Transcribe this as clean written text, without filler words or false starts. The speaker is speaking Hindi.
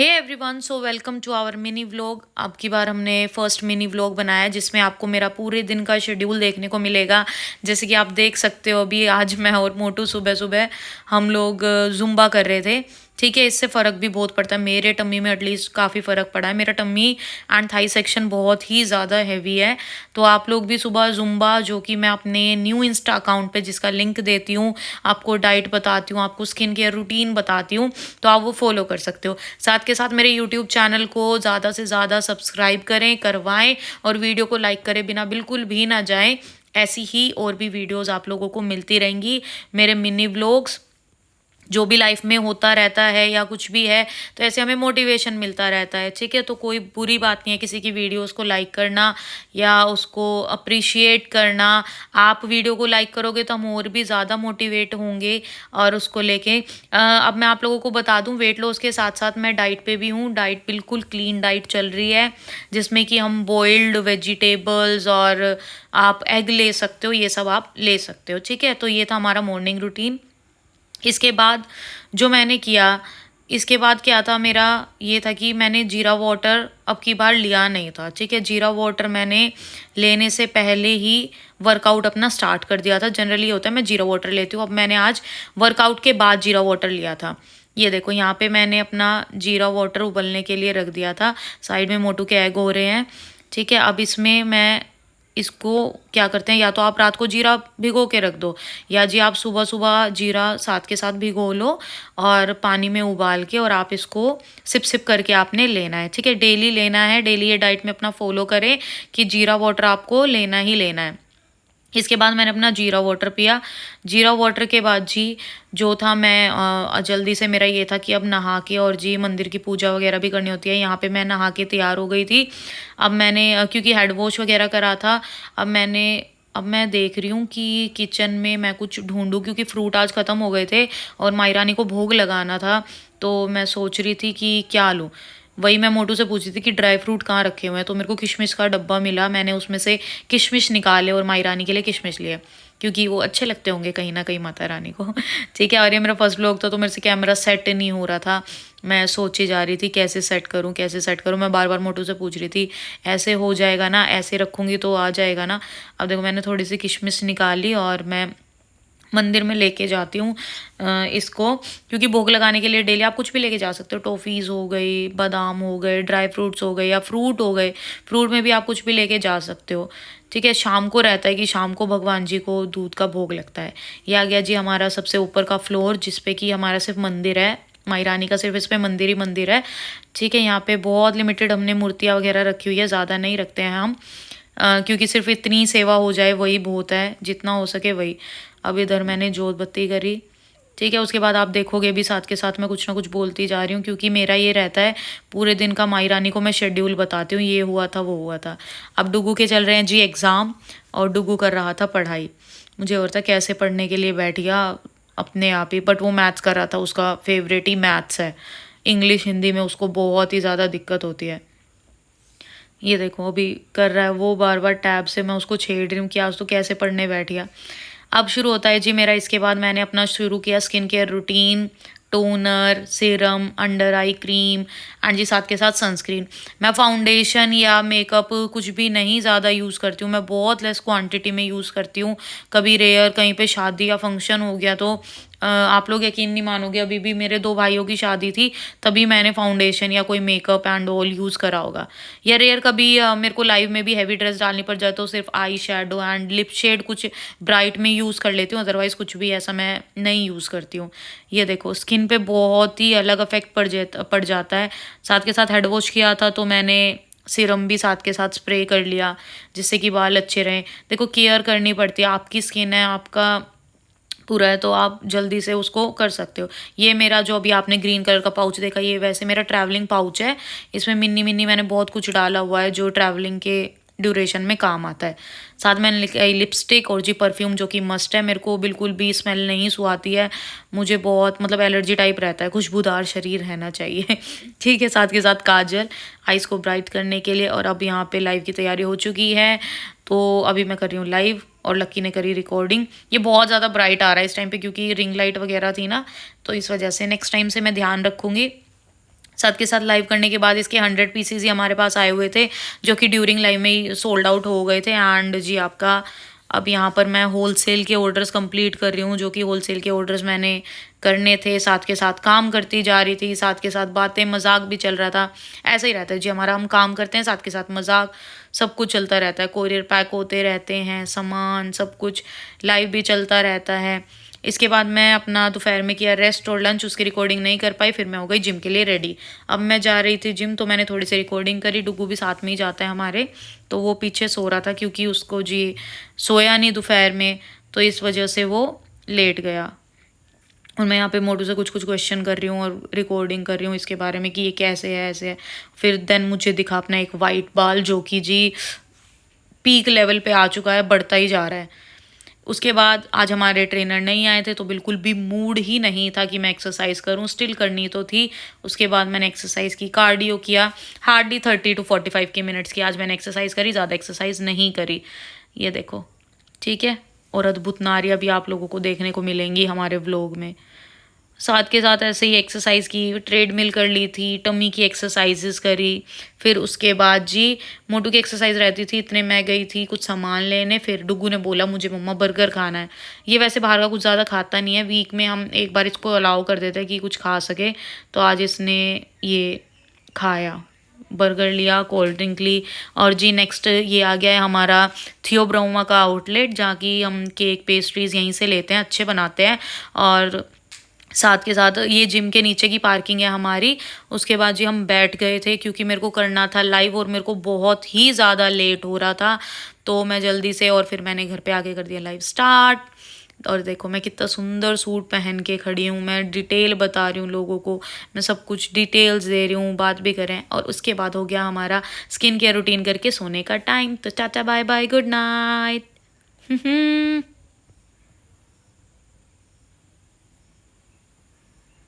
Hey everyone, so welcome to our mini vlog. अब की बार हमने फर्स्ट मिनी व्लॉग बनाया है जिसमें आपको मेरा पूरे दिन का शेड्यूल देखने को मिलेगा। जैसे कि आप देख सकते हो, अभी आज मैं और मोटू सुबह सुबह हम लोग जुम्बा कर रहे थे। ठीक है, इससे फ़र्क भी बहुत पड़ता है। मेरे टम्मी में एटलीस्ट काफ़ी फ़र्क पड़ा है। मेरा टम्मी एंड थाई सेक्शन बहुत ही ज़्यादा हैवी है। तो आप लोग भी सुबह जुम्बा, जो कि मैं अपने न्यू इंस्टा अकाउंट पे जिसका लिंक देती हूँ, आपको डाइट बताती हूँ, आपको स्किन केयर रूटीन बताती हूँ, तो आप वो फॉलो कर सकते हो। साथ के साथ मेरे यूट्यूब चैनल को ज़्यादा से ज़्यादा सब्सक्राइब करें, करवाएं और वीडियो को लाइक करें बिना बिल्कुल भी ना जाएं। ऐसी ही और भी वीडियोस आप लोगों को मिलती रहेंगी, मेरे मिनी व्लॉग्स जो भी लाइफ में होता रहता है या कुछ भी है, तो ऐसे हमें मोटिवेशन मिलता रहता है। ठीक है, तो कोई बुरी बात नहीं है किसी की वीडियोस को लाइक करना या उसको अप्रिशिएट करना। आप वीडियो को लाइक करोगे तो हम और भी ज़्यादा मोटिवेट होंगे और उसको लेके अब मैं आप लोगों को बता दूं, वेट लॉस के साथ साथ मैं डाइट पे भी हूँ। डाइट बिल्कुल क्लीन डाइट चल रही है, जिसमें कि हम बॉइल्ड वेजिटेबल्स और आप एग ले सकते हो, ये सब आप ले सकते हो। ठीक है, तो ये था हमारा मॉर्निंग रूटीन। इसके बाद जो मैंने किया, इसके बाद क्या था मेरा, ये था कि मैंने जीरा वाटर अब की बार लिया नहीं था। ठीक है, जीरा वाटर मैंने लेने से पहले ही वर्कआउट अपना स्टार्ट कर दिया था। जनरली होता है मैं जीरा वाटर लेती हूँ, अब मैंने आज वर्कआउट के बाद जीरा वाटर लिया था। ये देखो, यहाँ पे मैंने अपना जीरा वाटर उबलने के लिए रख दिया था। साइड में मोटू के एग हो रहे हैं। ठीक है, अब इसमें मैं इसको क्या करते हैं, या तो आप रात को जीरा भिगो के रख दो, या जी आप सुबह सुबह जीरा साथ के साथ भिगो लो और पानी में उबाल के, और आप इसको सिप सिप करके आपने लेना है। ठीक है, डेली लेना है, डेली ये डाइट में अपना फॉलो करें कि जीरा वाटर आपको लेना ही लेना है। इसके बाद मैंने अपना जीरा वाटर पिया। जीरा वाटर के बाद जी जो था, मैं जल्दी से मेरा ये था कि अब नहा के, और जी मंदिर की पूजा वगैरह भी करनी होती है। यहाँ पे मैं नहा के तैयार हो गई थी। अब मैंने क्योंकि हेड वॉश वगैरह करा था, अब मैं देख रही हूँ कि किचन में मैं कुछ ढूंढूं, क्योंकि फ्रूट आज ख़त्म हो गए थे और मायरानी को भोग लगाना था। तो मैं सोच रही थी कि क्या लूँ। वही मैं मोटू से पूछी थी कि ड्राई फ्रूट कहाँ रखे हुए हैं, तो मेरे को किशमिश का डब्बा मिला। मैंने उसमें से किशमिश निकाले और माई रानी के लिए किशमिश लिए, क्योंकि वो अच्छे लगते होंगे कहीं ना कहीं माता रानी को। ठीक है, और ये मेरा फर्स्ट व्लॉग था, तो मेरे से कैमरा सेट नहीं हो रहा था। मैं सोची जा रही थी कैसे सेट करूं, कैसे सेट करूं। मैं बार बार मोटू से पूछ रही थी, ऐसे हो जाएगा ना, ऐसे रखूंगी तो आ जाएगा ना। अब देखो, मैंने थोड़ी सी किशमिश निकाली और मैं मंदिर में लेके जाती हूँ इसको, क्योंकि भोग लगाने के लिए डेली आप कुछ भी लेके जा सकते हो। टॉफ़ीज़ हो गई, बादाम हो गए, ड्राई फ्रूट्स हो गए, या फ्रूट हो गए। फ्रूट में भी आप कुछ भी लेके जा सकते हो। ठीक है, शाम को रहता है कि शाम को भगवान जी को दूध का भोग लगता है। ये आ गया जी हमारा सबसे ऊपर का फ्लोर, जिसपे कि हमारा सिर्फ मंदिर है। माई रानी का सिर्फ इस पे मंदिर ही मंदिर है। ठीक है, यहाँ पे बहुत लिमिटेड हमने मूर्तियाँ वगैरह रखी हुई है, ज़्यादा नहीं रखते हैं हम, क्योंकि सिर्फ इतनी सेवा हो जाए वही बहुत है, जितना हो सके वही। अब इधर मैंने जोत बत्ती करी। ठीक है, उसके बाद आप देखोगे भी साथ के साथ मैं कुछ ना कुछ बोलती जा रही हूँ, क्योंकि मेरा ये रहता है पूरे दिन का, माई रानी को मैं शेड्यूल बताती हूँ, ये हुआ था वो हुआ था। अब डुगू के चल रहे हैं जी एग्ज़ाम, और डुगू कर रहा था पढ़ाई। मुझे और था कैसे पढ़ने के लिए बैठ गया अपने आप ही, बट वो मैथ्स कर रहा था, उसका फेवरेट ही मैथ्स है। इंग्लिश हिंदी में उसको बहुत ही ज़्यादा दिक्कत होती है। ये देखो अभी कर रहा है वो, बार बार टैब से मैं उसको छेड़ रही हूँ कि आज तो कैसे पढ़ने बैठ गया। अब शुरू होता है जी मेरा। इसके बाद मैंने अपना शुरू किया skin care routine, toner, serum, under eye cream and जी साथ के साथ सनस्क्रीन। मैं फाउंडेशन या मेकअप कुछ भी नहीं ज़्यादा यूज़ करती हूँ, मैं बहुत लेस क्वांटिटी में यूज़ करती हूँ। कभी रेयर कहीं पे शादी या फंक्शन हो गया तो आप लोग यकीन नहीं मानोगे, अभी भी मेरे 2 भाइयों की शादी थी, तभी मैंने फाउंडेशन या कोई मेकअप एंड ऑल यूज़ करा होगा। या रेयर कभी मेरे को लाइव में भी हैवी ड्रेस डालनी पड़ जाए तो सिर्फ eye shadow and lip shade कुछ ब्राइट में यूज़ कर लेती हूँ, अदरवाइज़ कुछ भी ऐसा मैं नहीं यूज़ करती हूँ। ये देखो स्किन पे बहुत ही अलग इफेक्ट पड़ जाता है। साथ के साथ हेड वॉश किया था तो मैंने सीरम भी साथ के साथ स्प्रे कर लिया, जिससे कि बाल अच्छे रहें। देखो केयर करनी पड़ती है, आपकी स्किन है, आपका पूरा है, तो आप जल्दी से उसको कर सकते हो। ये मेरा जो अभी आपने ग्रीन कलर का पाउच देखा, ये वैसे मेरा ट्रैवलिंग पाउच है। इसमें मिनी मिनी मैंने बहुत कुछ डाला हुआ है जो ट्रैवलिंग के ड्यूरेशन में काम आता है। साथ में मैंने लिपस्टिक और जी परफ्यूम, जो कि मस्ट है। मेरे को बिल्कुल भी स्मेल नहीं सुहाती है, मुझे बहुत मतलब एलर्जी टाइप रहता है, खुशबूदार शरीर रहना चाहिए। ठीक है, साथ के साथ काजल आइज़ को ब्राइट करने के लिए। और अब यहाँ पे लाइव की तैयारी हो चुकी है, तो अभी मैं कर रही हूँ लाइव और लक्की ने करी रिकॉर्डिंग। ये बहुत ज़्यादा ब्राइट आ रहा है इस टाइम पे, क्योंकि रिंग लाइट वगैरह थी ना, तो इस वजह से नेक्स्ट टाइम से मैं ध्यान रखूँगी। साथ के साथ लाइव करने के बाद इसके 100 पीसेज ही हमारे पास आए हुए थे, जो कि ड्यूरिंग लाइव में ही सोल्ड आउट हो गए थे। एंड जी आपका अब यहाँ पर मैं होलसेल के ऑर्डर्स कंप्लीट कर रही हूँ, जो कि होलसेल के ऑर्डर्स मैंने करने थे। साथ के साथ काम करती जा रही थी, साथ के साथ बातें मजाक भी चल रहा था। ऐसा ही रहता है जी हमारा, हम काम करते हैं साथ के साथ मजाक सब कुछ चलता रहता है। कोरियर पैक होते रहते हैं, सामान सब कुछ, लाइव भी चलता रहता है। इसके बाद मैं अपना दोपहर में किया रेस्ट और लंच, उसकी रिकॉर्डिंग नहीं कर पाई। फिर मैं हो गई जिम के लिए रेडी। अब मैं जा रही थी जिम, तो मैंने थोड़ी सी रिकॉर्डिंग करी। डुगू भी साथ में ही जाता है हमारे, तो वो पीछे सो रहा था क्योंकि उसको जी सोया नहीं दोपहर में, तो इस वजह से वो लेट गया। और मैं यहाँ पे मोटू से कुछ कुछ क्वेश्चन कर रही हूँ और रिकॉर्डिंग कर रही हूँ इसके बारे में कि ये कैसे है, ऐसे है। फिर देन मुझे दिखा अपना एक वाइट बाल, जो कि जी पीक लेवल पे आ चुका है, बढ़ता ही जा रहा है। उसके बाद आज हमारे ट्रेनर नहीं आए थे, तो बिल्कुल भी मूड ही नहीं था कि मैं एक्सरसाइज करूं। स्टिल करनी तो थी। उसके बाद मैंने एक्सरसाइज की, कार्डियो किया, हार्डली 30 to 45 की मिनट्स की आज मैंने एक्सरसाइज करी, ज़्यादा एक्सरसाइज नहीं करी। ये देखो, ठीक है। और अद्भुत नारियाँ भी आप लोगों को देखने को मिलेंगी हमारे व्लॉग में। साथ के साथ ऐसे ही एक्सरसाइज की, ट्रेडमिल कर ली थी, टमी की एक्सरसाइजेस करी। फिर उसके बाद जी मोटू की एक्सरसाइज रहती थी, इतने मैं गई थी कुछ सामान लेने। फिर डुगू ने बोला मुझे मम्मा बर्गर खाना है। ये वैसे बाहर का कुछ ज़्यादा खाता नहीं है, वीक में हम एक बार इसको अलाउ कर देते हैं कि कुछ खा सके। तो आज इसने ये खाया, बर्गर लिया, कोल्ड ड्रिंक ली। और जी नेक्स्ट ये आ गया है हमारा थियो ब्राउमा का आउटलेट, जहाँ की हम केक पेस्ट्रीज़ यहीं से लेते हैं, अच्छे बनाते हैं। और साथ के साथ ये जिम के नीचे की पार्किंग है हमारी। उसके बाद जी हम बैठ गए थे क्योंकि मेरे को करना था लाइव और मेरे को बहुत ही ज़्यादा लेट हो रहा था, तो मैं जल्दी से, और फिर मैंने घर पे आके कर दिया लाइव स्टार्ट। और देखो मैं कितना सुंदर सूट पहन के खड़ी हूँ, मैं डिटेल बता रही हूँ लोगों को, मैं सब कुछ डिटेल्स दे रही हूँ, बात भी करें। और उसके बाद हो गया हमारा स्किन केयर रूटीन करके सोने का टाइम। तो चाचा बाय बाय, गुड नाइट।